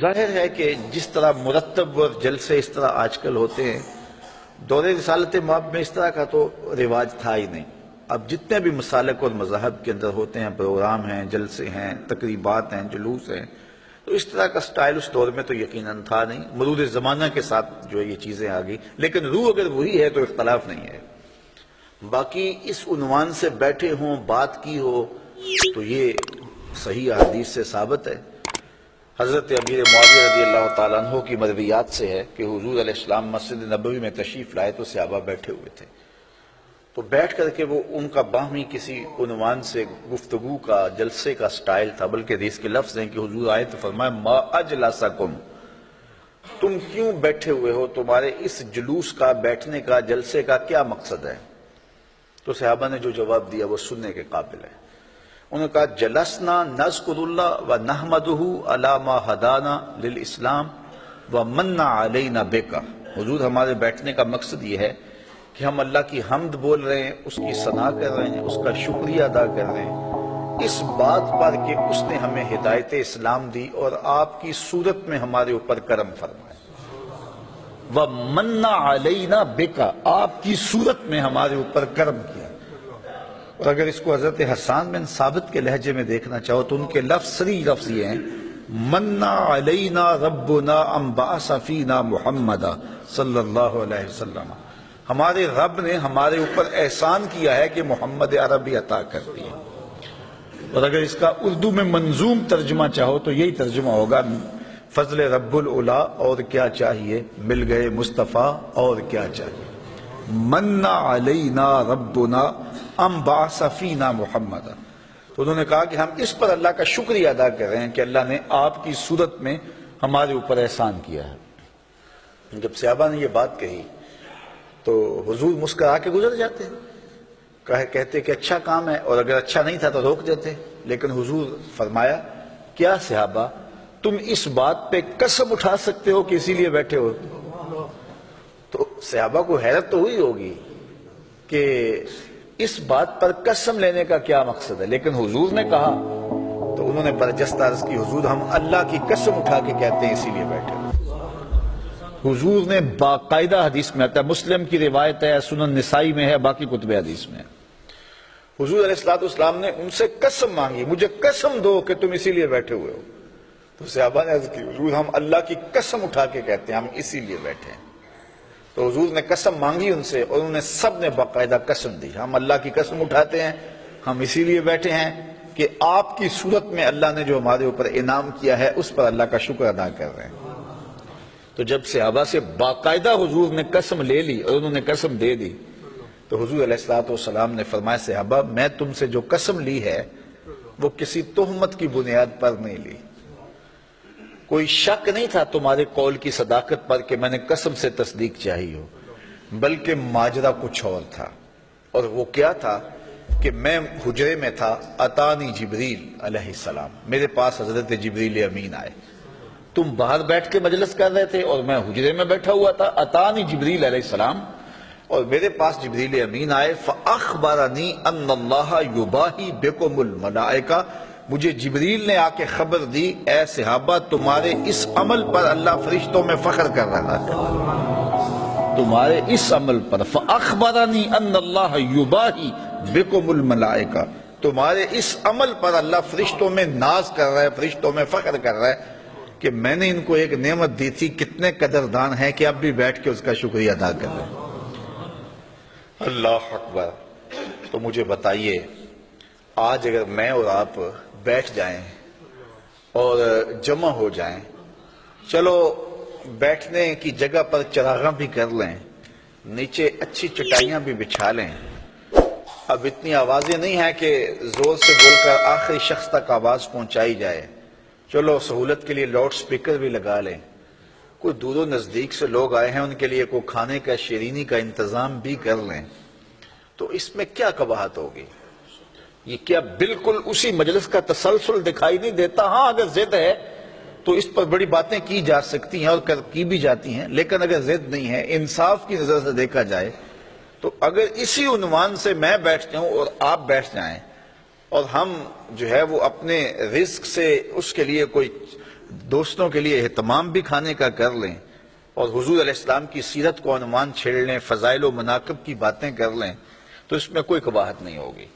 ظاہر ہے کہ جس طرح مرتب اور جلسے اس طرح آج کل ہوتے ہیں، دور رسالت مآب میں اس طرح کا تو رواج تھا ہی نہیں۔ اب جتنے بھی مسالک اور مذاہب کے اندر ہوتے ہیں، پروگرام ہیں، جلسے ہیں، تقریبات ہیں، جلوس ہیں، تو اس طرح کا سٹائل اس دور میں تو یقیناً تھا نہیں۔ مرور زمانہ کے ساتھ جو ہے یہ چیزیں آ گئی، لیکن روح اگر وہی ہے تو اختلاف نہیں ہے۔ باقی اس عنوان سے بیٹھے ہوں، بات کی ہو، تو یہ صحیح احادیث سے ثابت ہے۔ حضرت امیر معاویہ رضی اللہ تعالیٰ عنہ کی مرویات سے ہے کہ حضور علیہ السلام مسجد نبوی میں تشریف لائے تو صحابہ بیٹھے ہوئے تھے، تو بیٹھ کر کے وہ ان کا باہمی کسی عنوان سے گفتگو کا، جلسے کا سٹائل تھا، بلکہ حدیث کے لفظ ہیں کہ حضور آئے تو فرمایا ما اجلسکم، تم کیوں بیٹھے ہوئے ہو، تمہارے اس جلوس کا، بیٹھنے کا، جلسے کا کیا مقصد ہے؟ تو صحابہ نے جو جواب دیا وہ سننے کے قابل ہے۔ انہوں نے کہا جلسنا نذکر اللہ و نحمدہ علی ما ہدانا للاسلام و من علینا بک، حضور ہمارے بیٹھنے کا مقصد یہ ہے کہ ہم اللہ کی حمد بول رہے ہیں، اس کی ثنا کر رہے ہیں، اس کا شکریہ ادا کر رہے ہیں اس بات پر کہ اس نے ہمیں ہدایت اسلام دی اور آپ کی صورت میں ہمارے اوپر کرم فرمایا، وَمَنَّ عَلَيْنَا بِكَ، آپ کی صورت میں ہمارے اوپر کرم کیا۔ اور اگر اس کو حضرت حسان بن ثابت کے لہجے میں دیکھنا چاہو تو ان کے لفظ صریح لفظ یہ ہیں مَنَّ عَلَيْنَا رَبُّنَا أَن بَعَثَ فِينَا مُحَمَّدًا صلی اللہ علیہ وسلم، ہمارے رب نے ہمارے اوپر احسان کیا ہے کہ محمد عربی عطا کر دی۔ اور اگر اس کا اردو میں منظوم ترجمہ چاہو تو یہی ترجمہ ہوگا فضل رب العلا، اور کیا چاہیے، مل گئے مصطفیٰ، اور کیا چاہیے۔ من علینا ربنا ام بعث فینا محمد، تو انہوں نے کہا کہ ہم اس پر اللہ کا شکریہ ادا کر رہے ہیں کہ اللہ نے آپ کی صورت میں ہمارے اوپر احسان کیا ہے۔ جب صحابہ نے یہ بات کہی تو حضور مسکرا کے گزر جاتے، کہتے کہ اچھا کام ہے، اور اگر اچھا نہیں تھا تو روک دیتے، لیکن حضور فرمایا کیا صحابہ تم اس بات پہ قسم اٹھا سکتے ہو کہ اسی لیے بیٹھے ہو؟ تو صحابہ کو حیرت تو ہوئی ہوگی کہ اس بات پر قسم لینے کا کیا مقصد ہے، لیکن حضور نے کہا تو انہوں نے برجستہ عرض کی حضور ہم اللہ کی قسم اٹھا کے کہتے ہیں اسی لیے بیٹھے ہو۔ حضور نے باقاعدہ حدیث میں آتا ہے، مسلم کی روایت ہے، سنن نسائی میں ہے، باقی کتب حدیث میں ہے، حضور علیہ السلام نے ان سے قسم مانگی مجھے قسم دو کہ تم اسی لیے بیٹھے ہوئے ہو۔ تو صحابہ نے عرض کی حضور ہم اللہ کی قسم اٹھا کے کہتے ہیں ہم اسی لیے بیٹھے ہیں۔ تو حضور نے قسم مانگی ان سے، اور انہوں نے سب نے باقاعدہ قسم دی ہم اللہ کی قسم اٹھاتے ہیں، ہم اسی لیے بیٹھے ہیں کہ آپ کی صورت میں اللہ نے جو ہمارے اوپر انعام کیا ہے اس پر اللہ کا شکر ادا کر رہے ہیں۔ تو جب صحابہ سے باقاعدہ حضور نے قسم لے لی اور انہوں نے قسم دے دی تو حضور علیہ السلام نے فرمایا صحابہ میں تم سے جو قسم لی ہے وہ کسی تہمت کی بنیاد پر نہیں لی، کوئی شک نہیں تھا تمہارے قول کی صداقت پر کہ میں نے قسم سے تصدیق چاہی ہو، بلکہ ماجرا کچھ اور تھا، اور وہ کیا تھا کہ میں حجرے میں تھا، اتانی جبریل علیہ السلام، میرے پاس حضرت جبریل امین آئے، تم باہر بیٹھ کے مجلس کر رہے تھے اور میں حجرے میں بیٹھا ہوا تھا، اتانی جبریل علیہ السلام، اور میرے پاس جبریل امین آئے، فاخبرنی ان اللہ یباہی بکم الملائکہ، مجھے جبریل نے آ کے خبر دی اے صحابہ تمہارے اس عمل پر اللہ فرشتوں میں فخر کر رہا ہے، تمہارے اس عمل پر، فاخبرنی ان اللہ یباہی بکم الملائکہ، تمہارے اس عمل پر اللہ فرشتوں میں ناز کر رہا ہے، فرشتوں میں فخر کر رہا ہے کہ میں نے ان کو ایک نعمت دی تھی، کتنے قدردان ہیں کہ اب بھی بیٹھ کے اس کا شکریہ ادا کر رہے ہیں۔ اللہ اکبر۔ تو مجھے بتائیے آج اگر میں اور آپ بیٹھ جائیں اور جمع ہو جائیں، چلو بیٹھنے کی جگہ پر چراغاں بھی کر لیں، نیچے اچھی چٹائیاں بھی بچھا لیں، اب اتنی آوازیں نہیں ہیں کہ زور سے بول کر آخری شخص تک آواز پہنچائی جائے، چلو سہولت کے لیے لاؤڈ سپیکر بھی لگا لیں، کوئی دور و نزدیک سے لوگ آئے ہیں ان کے لیے کوئی کھانے کا، شیرینی کا انتظام بھی کر لیں، تو اس میں کیا قباحت ہوگی؟ یہ کیا بالکل اسی مجلس کا تسلسل دکھائی نہیں دیتا؟ ہاں اگر ضد ہے تو اس پر بڑی باتیں کی جا سکتی ہیں اور کی بھی جاتی ہیں، لیکن اگر ضد نہیں ہے، انصاف کی نظر سے دیکھا جائے تو اگر اسی عنوان سے میں بیٹھ جاؤں اور آپ بیٹھ جائیں اور ہم جو ہے وہ اپنے رزق سے اس کے لیے کوئی دوستوں کے لیے اہتمام بھی کھانے کا کر لیں اور حضور علیہ السلام کی سیرت کو عنوان چھیڑ لیں، فضائل و مناقب کی باتیں کر لیں، تو اس میں کوئی قباحت نہیں ہوگی۔